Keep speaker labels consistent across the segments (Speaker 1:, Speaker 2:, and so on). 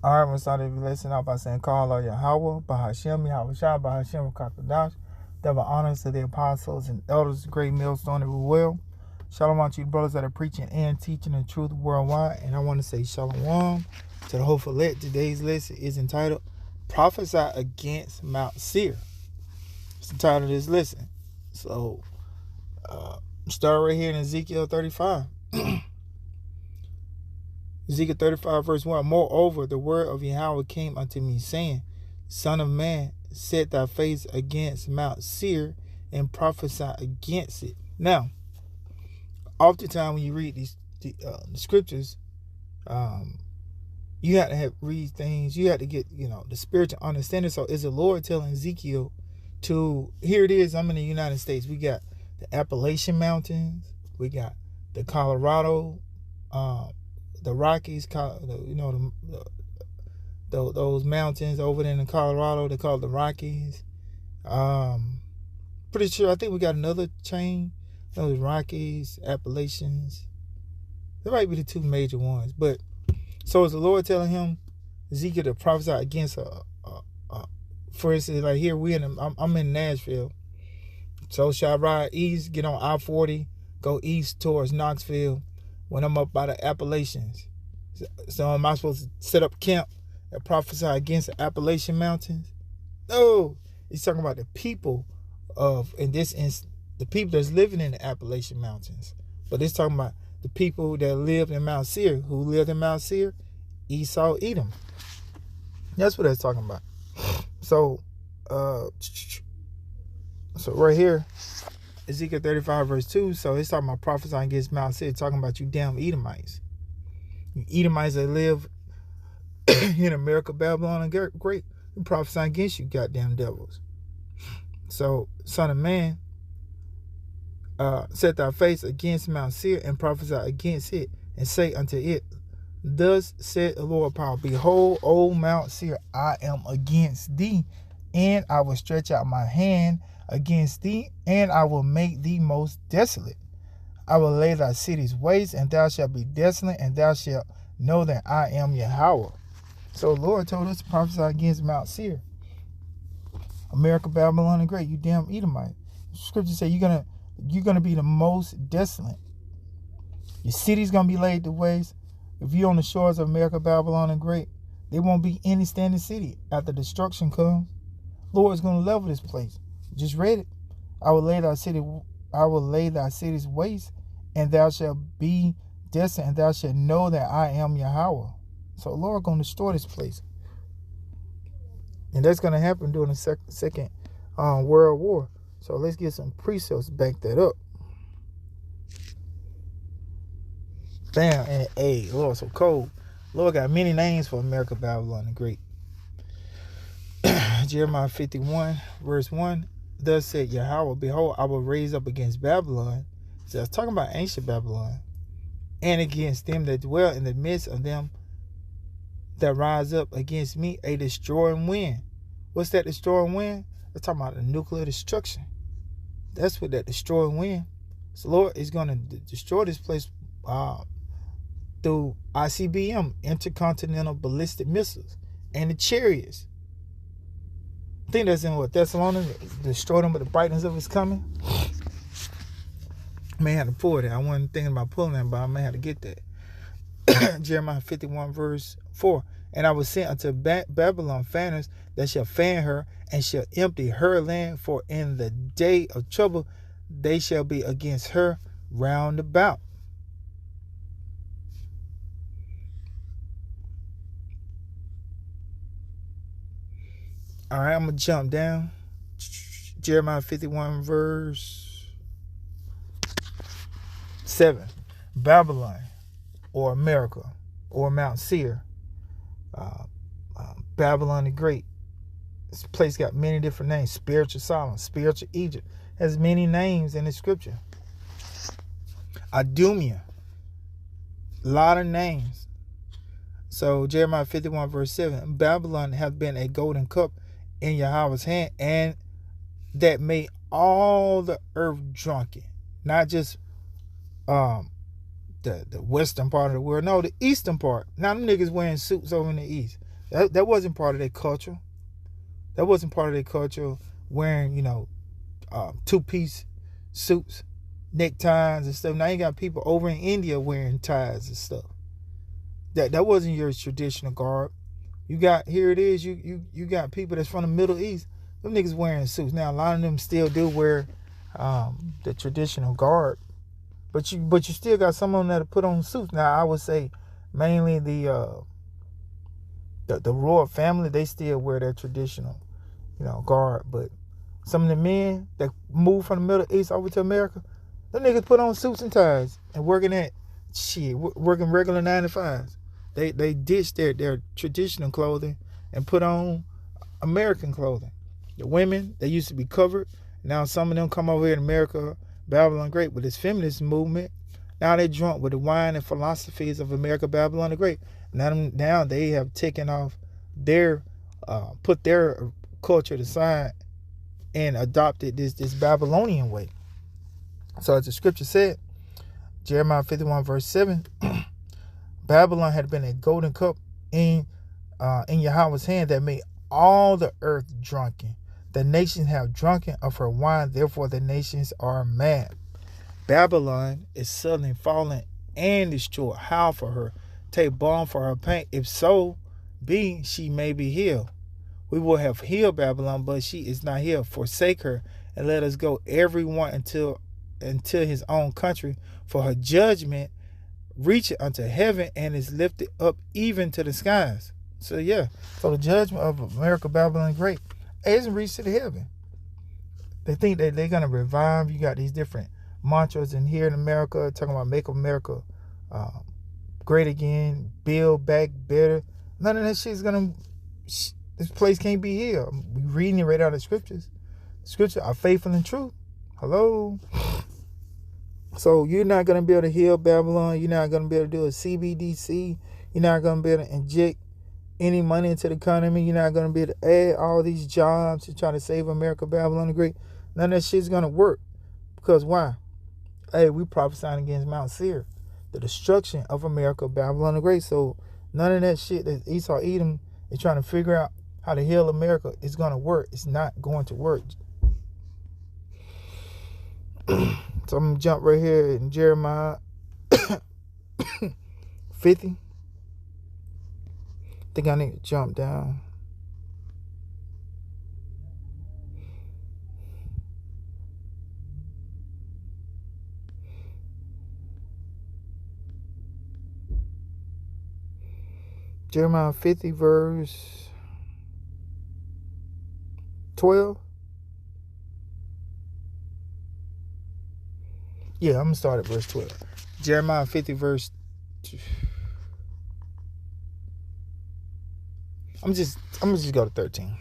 Speaker 1: All right, we started to listen out by saying, Call Allah Yahweh, Bahashem, Yahweh Shah, Bahashem, Kakadash. Double honors to the apostles and elders, great millstone that we will. Shalom to you brothers that are preaching and teaching the truth worldwide. And I want to say shalom to the hopeful lit. Today's lesson is entitled Prophesy Against Mount Seir. It's the title of this lesson. So, start right here in Ezekiel 35. Ezekiel 35 verse 1. Moreover, the word of Yahweh came unto me, saying, Son of man, set thy face against Mount Seir and prophesy against it. Now, oftentimes when you read the scriptures, you have to read things. You have to get, the spiritual understanding. So is the Lord telling Ezekiel to, here it is, I'm in the United States. We got the Appalachian Mountains. We got the Colorado, the Rockies, those mountains over there in Colorado, they call it the Rockies. Pretty sure, I think we got another chain, those Rockies, Appalachians. They might be the two major ones. But so is the Lord telling him, Ezekiel, to prophesy against for instance, like here I'm in Nashville. So shall I ride east, get on I-40, go east towards Knoxville when I'm up by the Appalachians. So am I supposed to set up camp and prophesy against the Appalachian Mountains? No. He's talking about the people the people that's living in the Appalachian Mountains. But it's talking about the people that lived in Mount Seir. Who lived in Mount Seir? Esau, Edom. That's what that's talking about. So right here, Ezekiel 35 verse 2. So it's talking about prophesying against Mount Seir, talking about you damn Edomites. You Edomites that live in America, Babylon, and great. And prophesying against you goddamn devils. So, son of man, set thy face against Mount Seir and prophesy against it, and say unto it, Thus said the Lord power, Behold, O Mount Seir, I am against thee, and I will stretch out my hand against thee, and I will make thee most desolate. I will lay thy cities waste, and thou shalt be desolate, and thou shalt know that I am Yahweh. So the Lord told us to prophesy against Mount Seir. America, Babylon, and great, you damn Edomite. Scripture say you're gonna be the most desolate. Your city's gonna be laid to waste. If you're on the shores of America, Babylon, and great, there won't be any standing city after destruction comes. Lord's gonna level this place. Just read it. I will lay thy cities waste, and thou shalt be desolate, and thou shalt know that I am Yahweh. So the Lord gonna destroy this place. And that's gonna happen during the second World War. So let's get some precepts to back that up. Bam, and hey, Lord, so cold. Lord got many names for America, Babylon, and great. Jeremiah 51, verse 1. Thus said Yahweh, Behold, I will raise up against Babylon. So it's talking about ancient Babylon. And against them that dwell in the midst of them that rise up against me, a destroying wind. What's that destroying wind? They're talking about the nuclear destruction. That's what that destroying wind. So Lord is going to destroy this place through ICBM, intercontinental ballistic missiles, and the chariots. I think that's in Thessalonians, destroy them with the brightness of his coming. I may have to pull that. I wasn't thinking about pulling that, but I may have to get that. Jeremiah 51 verse 4. And I will send unto Babylon fanners that shall fan her, and shall empty her land, for in the day of trouble they shall be against her round about. All right, I'm going to jump down. Jeremiah 51 verse 7. Babylon, or America, or Mount Seir, Babylon the Great. This place got many different names. Spiritual Solomon, spiritual Egypt. Has many names in the scripture. Idumea. A lot of names. So Jeremiah 51 verse 7. Babylon hath been a golden cup in Yahweh's hand, and that made all the earth drunken. Not just the western part of the world. No, the eastern part. Now them niggas wearing suits over in the east. That wasn't part of their culture. That wasn't part of their culture, wearing, two-piece suits, neckties and stuff. Now you got people over in India wearing ties and stuff. That wasn't your traditional garb. You got, here it is, you got people that's from the Middle East. Them niggas wearing suits. Now a lot of them still do wear the traditional garb. But you still got some of them that put on suits. Now I would say mainly the royal family, they still wear their traditional, garb. But some of the men that moved from the Middle East over to America, them niggas put on suits and ties and working regular 9 to 5s. They ditched their traditional clothing and put on American clothing. The women, they used to be covered. Now some of them come over here in America, Babylon Great, with this feminist movement. Now they drunk with the wine and philosophies of America, Babylon the Great. Now they have taken off put their culture aside and adopted this Babylonian way. So as the scripture said, Jeremiah 51 verse 7, Babylon had been a golden cup in Yahweh's hand that made all the earth drunken. The nations have drunken of her wine, therefore the nations are mad. Babylon is suddenly fallen and destroyed. How for her? Take balm for her pain. If so be, she may be healed. We will have healed Babylon, but she is not healed. Forsake her, and let us go everyone until his own country. For her judgment reacheth unto heaven, and is lifted up even to the skies. So the judgment of America, Babylon Great, hasn't reached to the heaven. They think that they're gonna revive. You got these different mantras in here in America talking about make America great again, build back better. None of that shit's gonna. This place can't be healed. We reading it right out of the scriptures. The scriptures are faithful and true. Hello. So you're not gonna be able to heal Babylon. You're not gonna be able to do a CBDC. You're not gonna be able to inject any money into the economy. You're not gonna be able to add all these jobs to try to save America, Babylon the Great. None of that shit's gonna work. Because why? Hey, we prophesying against Mount Seir, the destruction of America, Babylon the Great. So none of that shit that Esau Edom is trying to figure out how to heal America is going to work. It's not going to work. So I'm going to jump right here in Jeremiah 50. I think I need to jump down. Jeremiah 50 verse 12. Yeah, I'm going to start at verse 12. Jeremiah 50 verse... I'm going to just go to 13.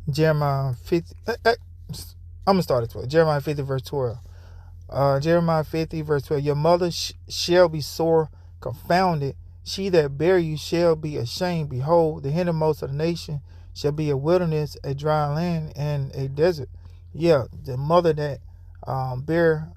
Speaker 1: Jeremiah 50... I'm going to start at 12. Jeremiah 50 verse 12. Jeremiah 50 verse 12. Your mother shall be sore confounded. She that bare you shall be ashamed. Behold, the hindermost of the nation shall be a wilderness, a dry land, and a desert. Yeah, the mother that bare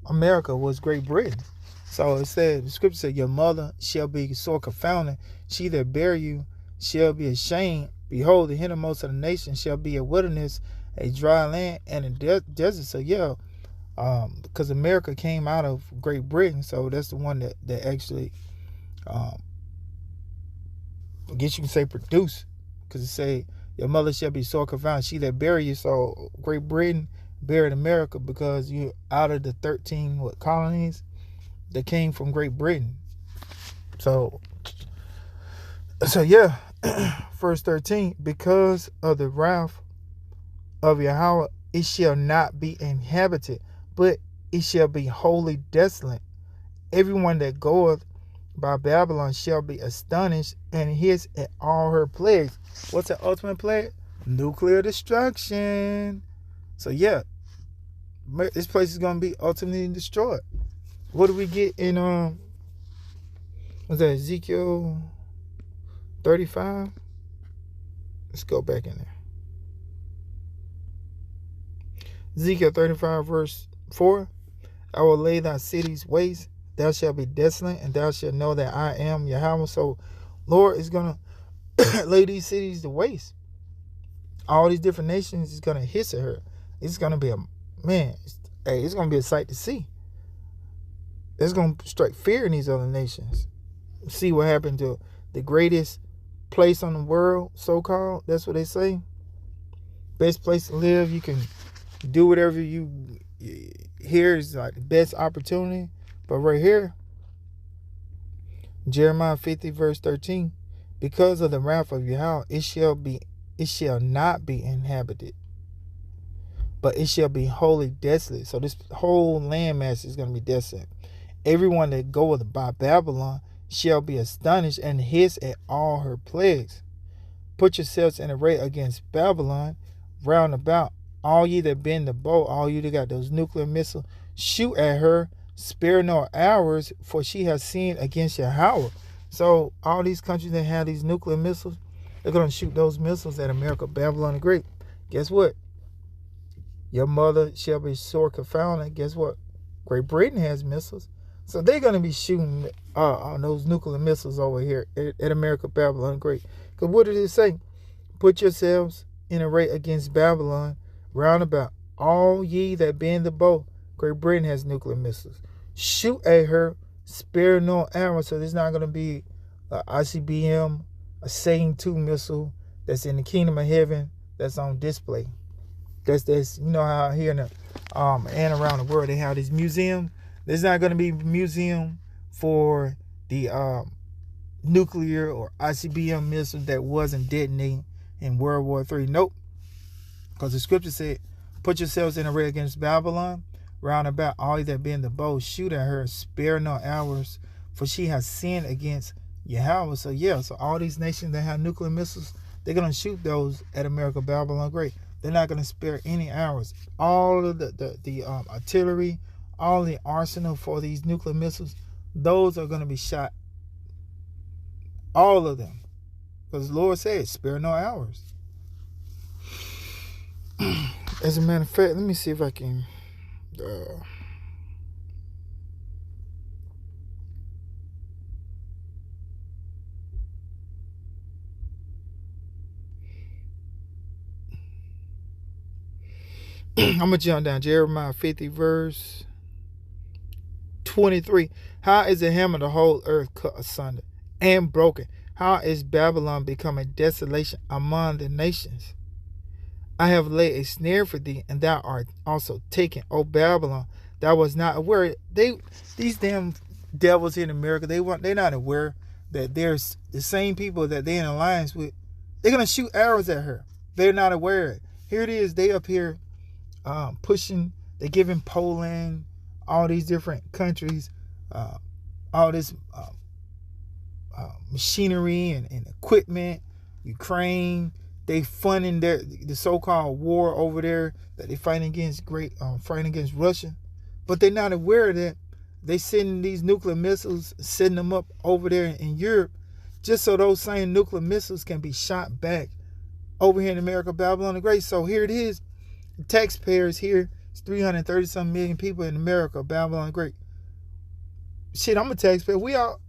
Speaker 1: America was Great Britain. So it said, the scripture said, your mother shall be sore confounded. She that bare you shall be ashamed. Behold, the hindermost of the nation shall be a wilderness, a dry land, and a desert. So because America came out of Great Britain, so that's the one that actually... I guess you can say produce, because it say your mother shall be sore confounded. She that buried you. So Great Britain buried America because you're out of the 13 colonies that came from Great Britain. So verse 13, because of the wrath of Yahweh it shall not be inhabited, but it shall be wholly desolate. Everyone that goeth by Babylon shall be astonished and hiss at all her plagues. What's the ultimate plague? Nuclear destruction. So this place is going to be ultimately destroyed. What do we get in what's that, Ezekiel 35? Let's go back in there. Ezekiel 35 verse 4. I will lay thy cities waste. Thou shalt be desolate, and thou shalt know that I am Yahweh. So Lord is going to lay these cities to waste. All these different nations is going to hiss at her. It's going to be it's going to be a sight to see. It's going to strike fear in these other nations. See what happened to the greatest place on the world, so-called. That's what they say. Best place to live. You can do whatever you here is like the best opportunity. But right here, Jeremiah 50 verse 13, because of the wrath of Yahweh, it shall not be inhabited, but it shall be wholly desolate. So this whole landmass is going to be desolate. Everyone that goeth by Babylon shall be astonished and hiss at all her plagues. Put yourselves in array against Babylon round about. All ye that bend the bow, all you that got those nuclear missiles, shoot at her, spare no hours, for she has sinned against Yahweh. So all these countries that have these nuclear missiles, they're going to shoot those missiles at America, Babylon the Great. Guess what? Your mother shall be sore confounded. Guess what? Great Britain has missiles. So they're going to be shooting on those nuclear missiles over here at America, Babylon the Great. Because what did it say? Put yourselves in array against Babylon round about. All ye that bend the bow. Great Britain has nuclear missiles. Shoot at her, spare no arrow. So there's not going to be a ICBM, a Satan 2 missile that's in the kingdom of heaven that's on display. That's you know how here in the and around the world they have these museums. There's not going to be a museum for the nuclear or ICBM missile that wasn't detonating in World War III. Nope. Because the scripture said, put yourselves in array against Babylon. Round about all that be in the bow, shoot at her, spare no hours, for she has sinned against Yahweh. So yeah, so all these nations that have nuclear missiles, they're going to shoot those at America, Babylon Great. They're not going to spare any hours. All of the artillery, all the arsenal for these nuclear missiles, those are going to be shot. All of them. Because the Lord said, spare no hours. As a matter of fact, let me see if I can... I'm going to jump down. Jeremiah 50 verse 23. How is the hammer of the whole earth cut asunder and broken? How is Babylon become a desolation among the nations? I have laid a snare for thee, and thou art also taken, O Babylon. Thou was not aware. These damn devils here in America, they're not aware that there's the same people that they're in alliance with. They're gonna shoot arrows at her. They're not aware. Here it is. They up here pushing. They're giving Poland, all these different countries, all this machinery and equipment. Ukraine. They funding the so-called war over there that they fighting against Russia, but they're not aware that they sending these nuclear missiles, setting them up over there in Europe, just so those same nuclear missiles can be shot back over here in America, Babylon the Great. So here it is, the taxpayers here, it's 330-some million people in America, Babylon the Great. Shit, I'm a taxpayer. We all,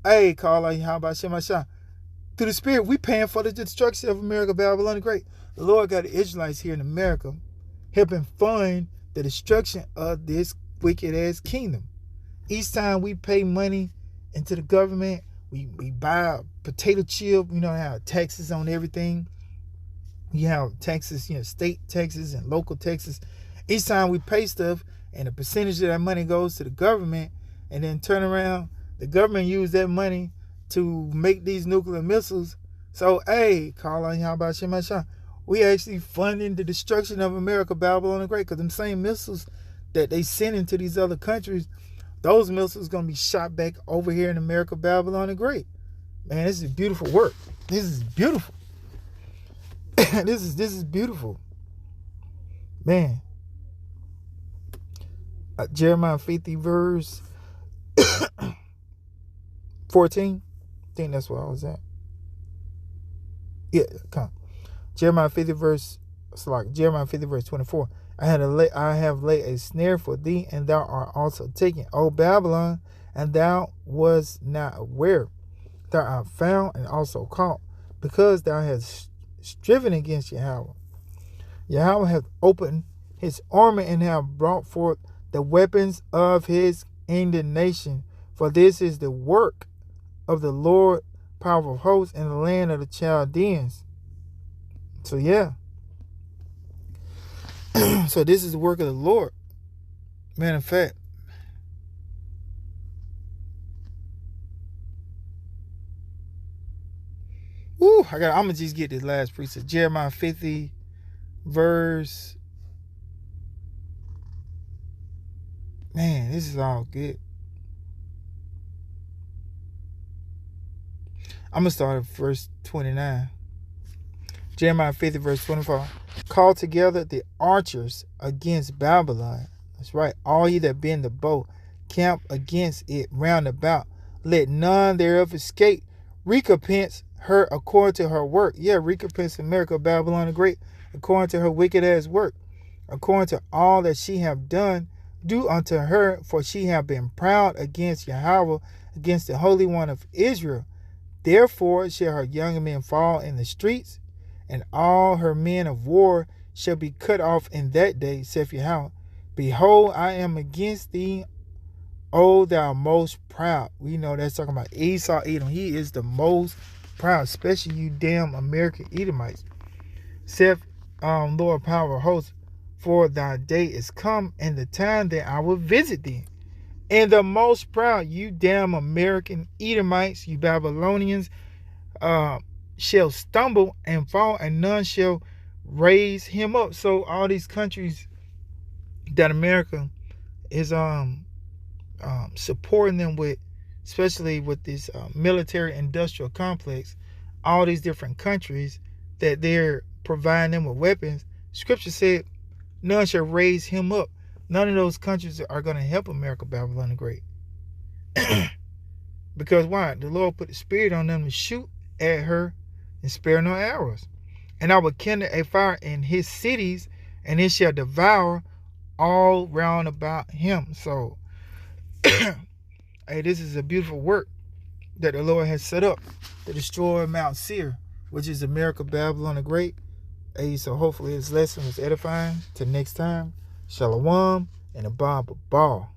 Speaker 1: hey, Carla, how about Shema Shah? Through the Spirit, we paying for the destruction of America, Babylon the Great. The Lord got the Israelites here in America helping fund the destruction of this wicked-ass kingdom. Each time we pay money into the government, we buy a potato chip, you know, have taxes on everything. You have taxes, state taxes and local taxes. Each time we pay stuff and a percentage of that money goes to the government, and then turn around, the government use that money to make these nuclear missiles. So, hey, Carla, how about Shema Shah? We actually funding the destruction of America, Babylon the Great, because them same missiles that they send into these other countries, those missiles going to be shot back over here in America, Babylon the Great. Man, this is beautiful work. This is beautiful. This is beautiful. Man. Jeremiah 50 verse 14. I think that's where I was at. Yeah, come. Jeremiah 50 verse 24. I have laid a snare for thee, and thou art also taken, O Babylon, and thou was not aware. thou art found and also caught, because thou hast striven against Yahweh. Yahweh hath opened his army and hath brought forth the weapons of his indignation. For this is the work of the Lord, power of hosts, in the land of the Chaldeans. So yeah. So this is the work of the Lord. Matter of fact, I'm gonna just get this last precept. Jeremiah 50, verse. Man, this is all good. I'm gonna start at verse 29. Jeremiah 50, verse 24. Call together the archers against Babylon. That's right. All ye that bend the bow, camp against it round about. Let none thereof escape. Recompense her according to her work. Yeah, recompense America, Babylon the Great, according to her wicked ass work. According to all that she have done, do unto her, for she have been proud against Yahweh, against the Holy One of Israel. Therefore shall her young men fall in the streets, and all her men of war shall be cut off in that day, saith Yahweh. Behold, I am against thee, O thou most proud. We know that's talking about Esau, Edom. He is the most proud, especially you damn American Edomites. Saith Lord, power of hosts, for thy day is come, and the time that I will visit thee. And the most proud, you damn American Edomites, you Babylonians, shall stumble and fall, and none shall raise him up. So all these countries that America is supporting them with, especially with this military industrial complex, all these different countries that they're providing them with weapons, scripture said none shall raise him up. None of those countries are going to help America, Babylon the Great. Because why? The Lord put the spirit on them to shoot at her and spare no arrows. And I will kindle a fire in his cities, and it shall devour all round about him. So, hey, this is a beautiful work that the Lord has set up to destroy Mount Seir, which is America, Babylon the Great. Hey, so hopefully this lesson was edifying. Till next time, Shalom and a Ball.